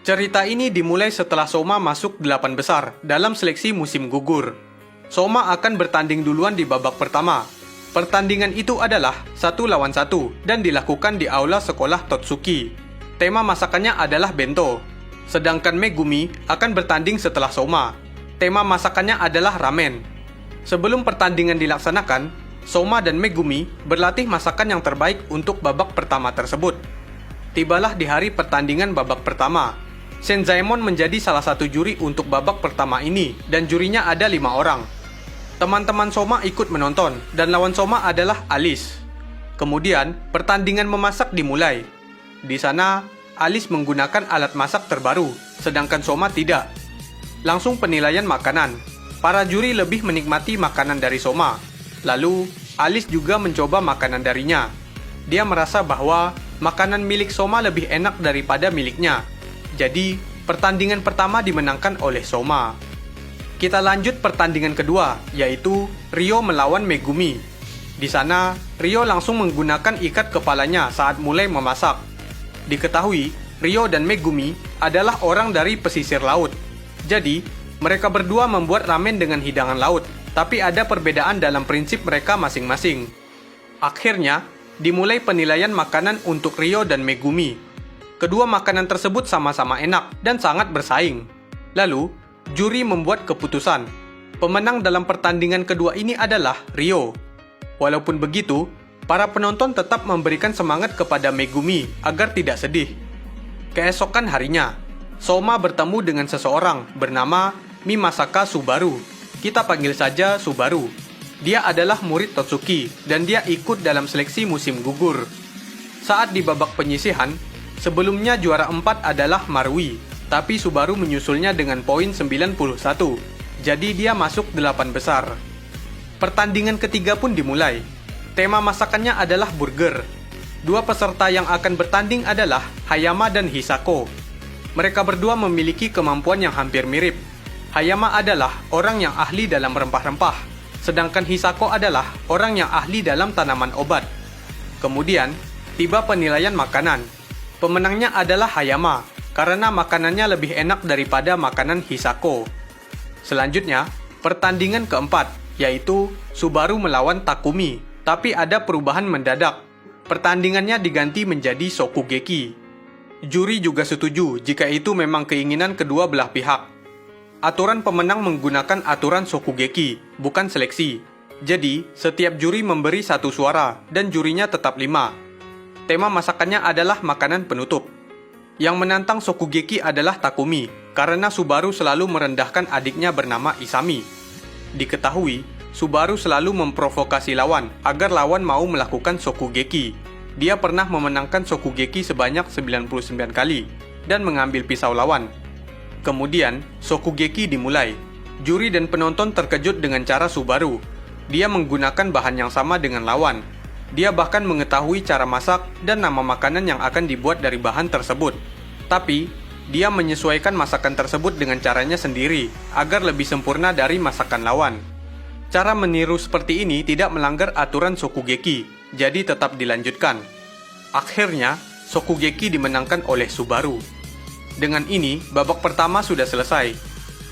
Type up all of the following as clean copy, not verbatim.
Cerita ini dimulai setelah Soma masuk 8 besar dalam seleksi musim gugur. Soma akan bertanding duluan di babak pertama. Pertandingan itu adalah 1 lawan 1 dan dilakukan di aula sekolah Totsuki. Tema masakannya adalah bento. Sedangkan Megumi akan bertanding setelah Soma. Tema masakannya adalah ramen. Sebelum pertandingan dilaksanakan, Soma dan Megumi berlatih masakan yang terbaik untuk babak pertama tersebut. Tibalah di hari pertandingan babak pertama. Senzaemon menjadi salah satu juri untuk babak pertama ini dan jurinya ada 5 orang. Teman-teman Soma ikut menonton dan lawan Soma adalah Alice. Kemudian, pertandingan memasak dimulai. Di sana, Alice menggunakan alat masak terbaru, sedangkan Soma tidak. Langsung penilaian makanan. Para juri lebih menikmati makanan dari Soma. Lalu, Alice juga mencoba makanan darinya. Dia merasa bahwa makanan milik Soma lebih enak daripada miliknya. Jadi, pertandingan pertama dimenangkan oleh Soma. Kita lanjut pertandingan kedua, yaitu Ryo melawan Megumi. Di sana, Ryo langsung menggunakan ikat kepalanya saat mulai memasak. Diketahui, Ryo dan Megumi adalah orang dari pesisir laut. Jadi, mereka berdua membuat ramen dengan hidangan laut, tapi ada perbedaan dalam prinsip mereka masing-masing. Akhirnya, dimulai penilaian makanan untuk Ryo dan Megumi. Kedua makanan tersebut sama-sama enak dan sangat bersaing. Lalu, juri membuat keputusan. Pemenang dalam pertandingan kedua ini adalah Ryo. Walaupun begitu, para penonton tetap memberikan semangat kepada Megumi agar tidak sedih. Keesokan harinya, Soma bertemu dengan seseorang bernama Mimasaka Subaru. Kita panggil saja Subaru. Dia adalah murid Totsuki dan dia ikut dalam seleksi musim gugur. Saat di babak penyisihan, sebelumnya juara 4 adalah Marui, tapi Subaru menyusulnya dengan poin 91. Jadi dia masuk 8 besar. Pertandingan ketiga pun dimulai. Tema masakannya adalah burger. Dua peserta yang akan bertanding adalah Hayama dan Hisako. Mereka berdua memiliki kemampuan yang hampir mirip. Hayama adalah orang yang ahli dalam rempah-rempah, sedangkan Hisako adalah orang yang ahli dalam tanaman obat. Kemudian, tiba penilaian makanan. Pemenangnya adalah Hayama, karena makanannya lebih enak daripada makanan Hisako. Selanjutnya, pertandingan keempat, yaitu Subaru melawan Takumi, tapi ada perubahan mendadak. Pertandingannya diganti menjadi Shokugeki. Juri juga setuju jika itu memang keinginan kedua belah pihak. Aturan pemenang menggunakan aturan Shokugeki, bukan seleksi. Jadi, setiap juri memberi 1 suara, dan jurinya tetap 5. Tema masakannya adalah makanan penutup. Yang menantang Shokugeki adalah Takumi, karena Subaru selalu merendahkan adiknya bernama Isami. Diketahui, Subaru selalu memprovokasi lawan agar lawan mau melakukan Shokugeki. Dia pernah memenangkan Shokugeki sebanyak 99 kali dan mengambil pisau lawan. Kemudian, Shokugeki dimulai. Juri dan penonton terkejut dengan cara Subaru. Dia menggunakan bahan yang sama dengan lawan. Dia bahkan mengetahui cara masak dan nama makanan yang akan dibuat dari bahan tersebut. Tapi, dia menyesuaikan masakan tersebut dengan caranya sendiri agar lebih sempurna dari masakan lawan. Cara meniru seperti ini tidak melanggar aturan Shokugeki, jadi tetap dilanjutkan. Akhirnya, Shokugeki dimenangkan oleh Subaru. Dengan ini, babak pertama sudah selesai.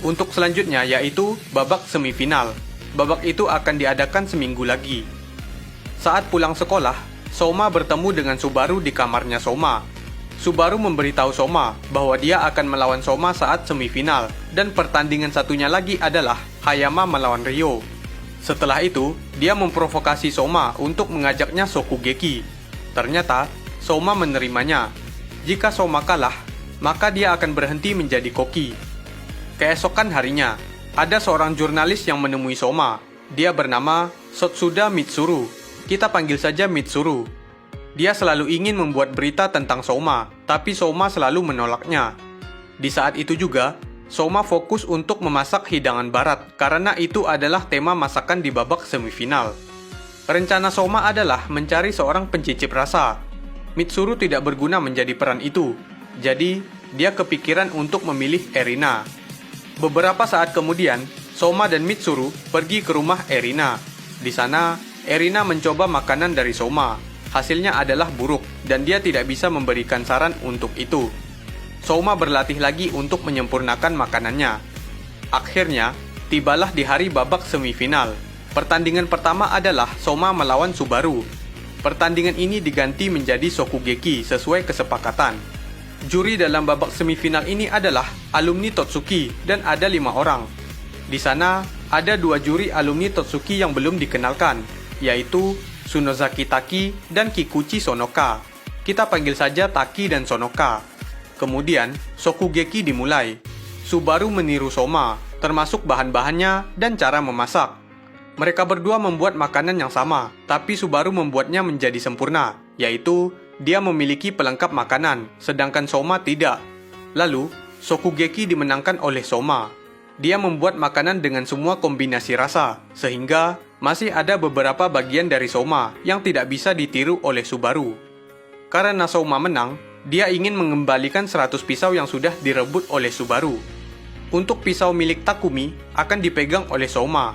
Untuk selanjutnya yaitu babak semifinal. Babak itu akan diadakan seminggu lagi. Saat pulang sekolah, Soma bertemu dengan Subaru di kamarnya Soma. Subaru memberitahu Soma bahwa dia akan melawan Soma saat semifinal, dan pertandingan satunya lagi adalah Hayama melawan Ryo. Setelah itu, dia memprovokasi Soma untuk mengajaknya Shokugeki. Ternyata, Soma menerimanya. Jika Soma kalah, maka dia akan berhenti menjadi koki. Keesokan harinya, ada seorang jurnalis yang menemui Soma. Dia bernama Sotsuda Mitsuru. Kita panggil saja Mitsuru. Dia selalu ingin membuat berita tentang Soma, tapi Soma selalu menolaknya. Di saat itu juga, Soma fokus untuk memasak hidangan barat, karena itu adalah tema masakan di babak semifinal. Rencana Soma adalah mencari seorang pencicip rasa. Mitsuru tidak berguna menjadi peran itu, jadi dia kepikiran untuk memilih Erina. Beberapa saat kemudian, Soma dan Mitsuru pergi ke rumah Erina. Di sana, Erina mencoba makanan dari Soma. Hasilnya adalah buruk, dan dia tidak bisa memberikan saran untuk itu. Souma berlatih lagi untuk menyempurnakan makanannya. Akhirnya, tibalah di hari babak semifinal. Pertandingan pertama adalah Souma melawan Subaru. Pertandingan ini diganti menjadi Shokugeki sesuai kesepakatan. Juri dalam babak semifinal ini adalah alumni Totsuki dan ada 5 orang. Di sana, ada 2 juri alumni Totsuki yang belum dikenalkan, yaitu Tsunozaki Taki dan Kikuchi Sonoka. Kita panggil saja Taki dan Sonoka. Kemudian, Shokugeki dimulai. Subaru meniru Souma, termasuk bahan-bahannya dan cara memasak. Mereka berdua membuat makanan yang sama, tapi Subaru membuatnya menjadi sempurna, yaitu dia memiliki pelengkap makanan, sedangkan Souma tidak. Lalu, Shokugeki dimenangkan oleh Souma. Dia membuat makanan dengan semua kombinasi rasa, sehingga masih ada beberapa bagian dari Souma yang tidak bisa ditiru oleh Subaru. Karena Souma menang, dia ingin mengembalikan 100 pisau yang sudah direbut oleh Subaru. Untuk pisau milik Takumi akan dipegang oleh Souma.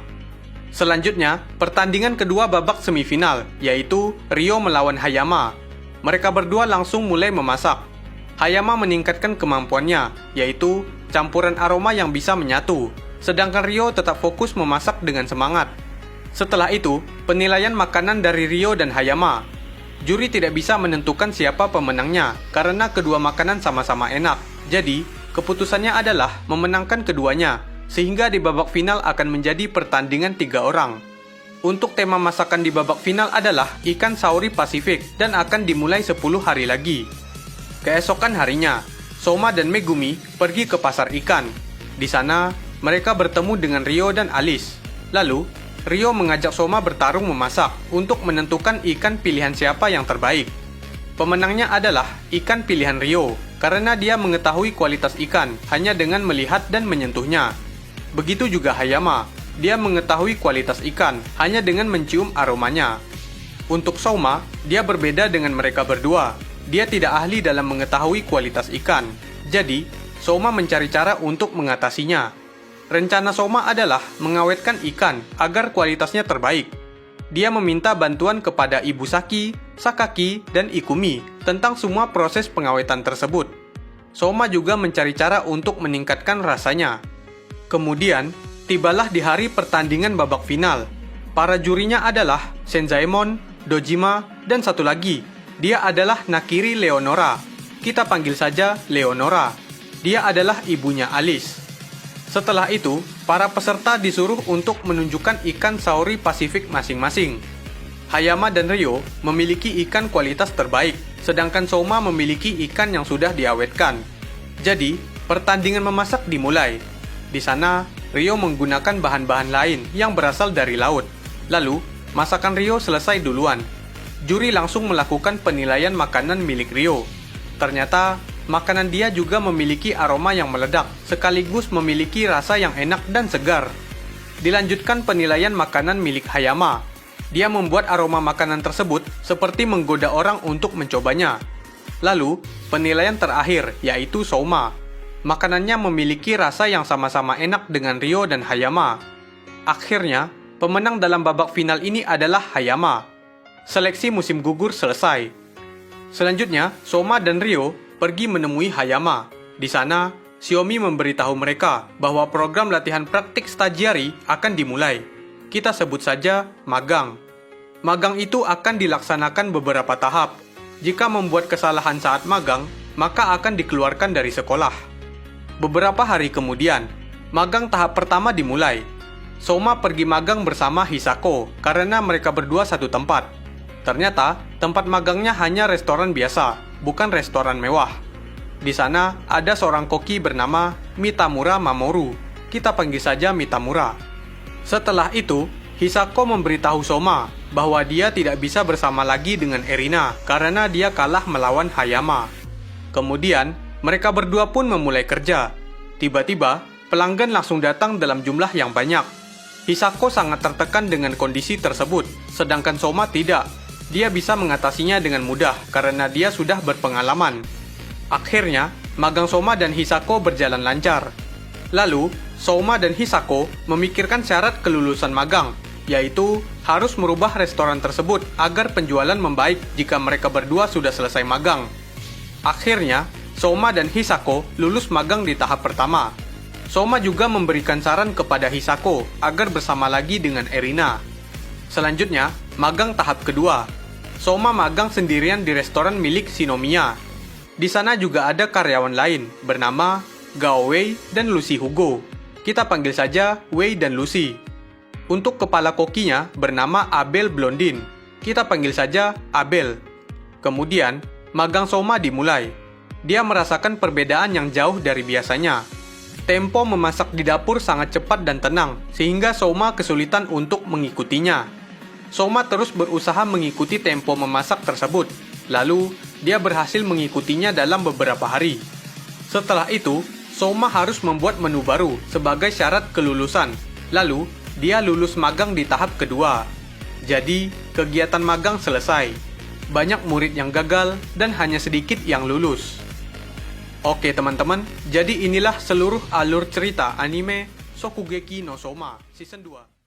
Selanjutnya, pertandingan kedua babak semifinal, yaitu Ryo melawan Hayama. Mereka berdua langsung mulai memasak. Hayama meningkatkan kemampuannya, yaitu campuran aroma yang bisa menyatu, sedangkan Ryo tetap fokus memasak dengan semangat. Setelah itu, penilaian makanan dari Ryo dan Hayama. Juri tidak bisa menentukan siapa pemenangnya, karena kedua makanan sama-sama enak. Jadi, keputusannya adalah memenangkan keduanya, sehingga di babak final akan menjadi pertandingan 3 orang. Untuk tema masakan di babak final adalah ikan sauri Pasifik dan akan dimulai 10 hari lagi. Keesokan harinya, Souma dan Megumi pergi ke pasar ikan. Di sana, mereka bertemu dengan Ryo dan Alice. Lalu, Ryo mengajak Souma bertarung memasak untuk menentukan ikan pilihan siapa yang terbaik. Pemenangnya adalah ikan pilihan Ryo, karena dia mengetahui kualitas ikan hanya dengan melihat dan menyentuhnya. Begitu juga Hayama, dia mengetahui kualitas ikan hanya dengan mencium aromanya. Untuk Souma, dia berbeda dengan mereka berdua. Dia tidak ahli dalam mengetahui kualitas ikan. Jadi, Souma mencari cara untuk mengatasinya. Rencana Souma adalah mengawetkan ikan agar kualitasnya terbaik. Dia meminta bantuan kepada Ibu Saki, Sakaki, dan Ikumi tentang semua proses pengawetan tersebut. Souma juga mencari cara untuk meningkatkan rasanya. Kemudian, tibalah di hari pertandingan babak final. Para jurinya adalah Senzaemon, Dojima, dan satu lagi. Dia adalah Nakiri Leonora. Kita panggil saja Leonora. Dia adalah ibunya Alice. Setelah itu, para peserta disuruh untuk menunjukkan ikan sauri Pasifik masing-masing. Hayama dan Ryo memiliki ikan kualitas terbaik, sedangkan Souma memiliki ikan yang sudah diawetkan. Jadi, pertandingan memasak dimulai. Di sana, Ryo menggunakan bahan-bahan lain yang berasal dari laut. Lalu, masakan Ryo selesai duluan. Juri langsung melakukan penilaian makanan milik Ryo. Ternyata, makanan dia juga memiliki aroma yang meledak, sekaligus memiliki rasa yang enak dan segar. Dilanjutkan penilaian makanan milik Hayama. Dia membuat aroma makanan tersebut seperti menggoda orang untuk mencobanya. Lalu, penilaian terakhir, yaitu Souma. Makanannya memiliki rasa yang sama-sama enak dengan Ryo dan Hayama. Akhirnya, pemenang dalam babak final ini adalah Hayama. Seleksi musim gugur selesai. Selanjutnya, Souma dan Ryo pergi menemui Hayama. Di sana, Xiaomi memberitahu mereka bahwa program latihan praktik stagiari akan dimulai. Kita sebut saja magang. Magang itu akan dilaksanakan beberapa tahap. Jika membuat kesalahan saat magang, maka akan dikeluarkan dari sekolah. Beberapa hari kemudian, magang tahap pertama dimulai. Souma pergi magang bersama Hisako karena mereka berdua satu tempat. Ternyata, tempat magangnya hanya restoran biasa, bukan restoran mewah. Di sana, ada seorang koki bernama Mitamura Mamoru. Kita panggil saja Mitamura. Setelah itu, Hisako memberitahu Souma bahwa dia tidak bisa bersama lagi dengan Erina karena dia kalah melawan Hayama. Kemudian, mereka berdua pun memulai kerja. Tiba-tiba, pelanggan langsung datang dalam jumlah yang banyak. Hisako sangat tertekan dengan kondisi tersebut, sedangkan Souma tidak. Dia bisa mengatasinya dengan mudah karena dia sudah berpengalaman. Akhirnya, magang Souma dan Hisako berjalan lancar. Lalu, Souma dan Hisako memikirkan syarat kelulusan magang, yaitu harus merubah restoran tersebut agar penjualan membaik jika mereka berdua sudah selesai magang. Akhirnya, Soma dan Hisako lulus magang di tahap pertama. Soma juga memberikan saran kepada Hisako agar bersama lagi dengan Erina. Selanjutnya, magang tahap kedua. Soma magang sendirian di restoran milik Shinomiya. Di sana juga ada karyawan lain bernama Gao Wei dan Lucy Hugo. Kita panggil saja Wei dan Lucy. Untuk kepala kokinya bernama Abel Blondin. Kita panggil saja Abel. Kemudian, magang Soma dimulai. Dia merasakan perbedaan yang jauh dari biasanya. Tempo memasak di dapur sangat cepat dan tenang, sehingga Soma kesulitan untuk mengikutinya. Soma terus berusaha mengikuti tempo memasak tersebut. Lalu, dia berhasil mengikutinya dalam beberapa hari. Setelah itu, Soma harus membuat menu baru sebagai syarat kelulusan. Lalu, dia lulus magang di tahap kedua. Jadi, kegiatan magang selesai. Banyak murid yang gagal dan hanya sedikit yang lulus. Oke teman-teman, jadi inilah seluruh alur cerita anime Shokugeki no Soma Season 2.